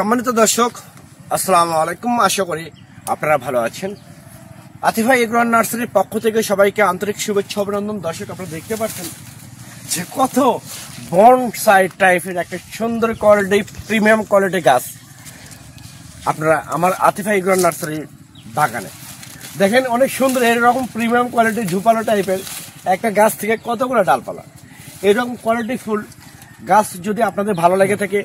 সম্মানিত দর্শক, আসসালামু আলাইকুম। আশা করি আপনারা ভালো আছেন। আতিফা এগ্রো নার্সারির পক্ষ থেকে সবাইকে আন্তরিক শুভেচ্ছা অভিনন্দন। দর্শক, আপনারা দেখতে পাচ্ছেন যে কত বনসাই টাইপের একটা সুন্দর কোয়ালিটি, প্রিমিয়াম কোয়ালিটি গাছ আপনারা আমার আতিফা এগ্রো নার্সারির বাগানে দেখেন। অনেক সুন্দর এরকম প্রিমিয়াম কোয়ালিটি ঝুপালো টাইপের একটা গাছ থেকে কতগুলো ডালপালা। এরকম কোয়ালিটি ফুল গাছ যদি আপনাদের ভালো লাগে থাকে,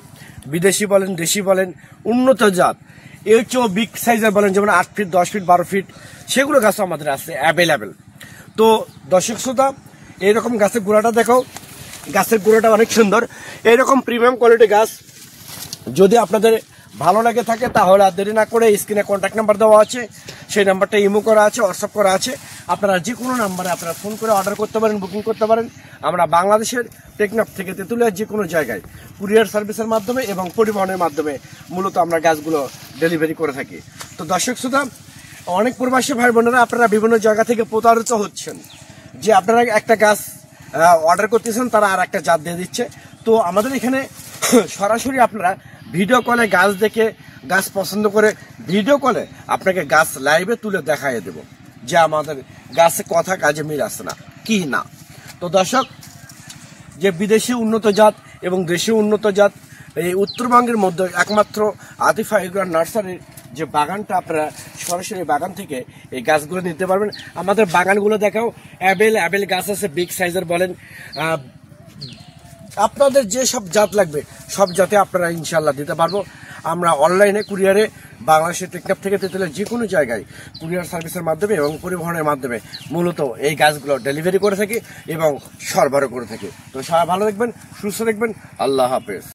বিদেশি বলেন দেশি বলেন, উন্নত জাত এর চেয়েও বিগ সাইজের বলেন, যেমন 8 ফিট 10 ফিট 12 ফিট, সেগুলো গাছও আমাদের আছে অ্যাভেলেবেল। তো দর্শক শ্রোতা, এইরকম গাছের গোড়াটা দেখো, গাছের গোড়াটা অনেক সুন্দর। এইরকম প্রিমিয়াম কোয়ালিটি গাছ যদি আপনাদের ভালো লাগে থাকে তাহলে আর দেরি না করে স্ক্রিনে কন্ট্যাক্ট নাম্বার দেওয়া আছে, সেই নাম্বারটা ইমো করা আছে, হোয়াটসঅ্যাপ করা আছে। আপনারা যে কোনো নাম্বারে আপনারা ফোন করে অর্ডার করতে পারেন, বুকিং করতে পারেন। আমরা বাংলাদেশের টেকনাফ থেকে তেঁতুলিয়ার যে কোনো জায়গায় কুরিয়ার সার্ভিসের মাধ্যমে এবং পরিবহনের মাধ্যমে মূলত আমরা গাছগুলো ডেলিভারি করে থাকি। তো দর্শক শ্রোতা, অনেক প্রবাসী ভাই বোনেরা আপনারা বিভিন্ন জায়গা থেকে প্রতারিত হচ্ছেন যে আপনারা একটা গাছ অর্ডার করতেছেন, তারা আর একটা জাত দিয়ে দিচ্ছে। তো আমাদের এখানে সরাসরি আপনারা ভিডিও কলে গাছ দেখে, গাছ পছন্দ করে ভিডিও কলে আপনাকে গাছ লাইভে তুলে দেখাইয়ে দেব যে আমাদের গাছে কথা কাজে মিল আসছে না কি না। তো দর্শক, যে বিদেশি উন্নত জাত এবং দেশীয় উন্নত জাত এই উত্তরবঙ্গের মধ্যে একমাত্র আতিফা এগ্রো নার্সারির যে বাগানটা, আপনারা সরাসরি বাগান থেকে এই গাছগুলো নিতে পারবেন। আমাদের বাগানগুলো দেখাও, অ্যাভেল গাছ আছে, বিগ সাইজের বলেন, আপনাদের যে সব জাত লাগবে সব জাতে আপনারা ইনশাল্লাহ দিতে পারবো। আমরা অনলাইনে কুরিয়ারে বাংলাদেশের টেকনাফ থেকে তেঁতুলিয়ার যে কোনো জায়গায় কুরিয়ার সার্ভিসের মাধ্যমে এবং পরিবহনের মাধ্যমে মূলত এই গাছগুলো ডেলিভারি করে থাকি এবং সরবরাহ করে থাকি। তো সবাই ভালো দেখবেন, সুস্থ দেখবেন। আল্লাহ হাফেজ।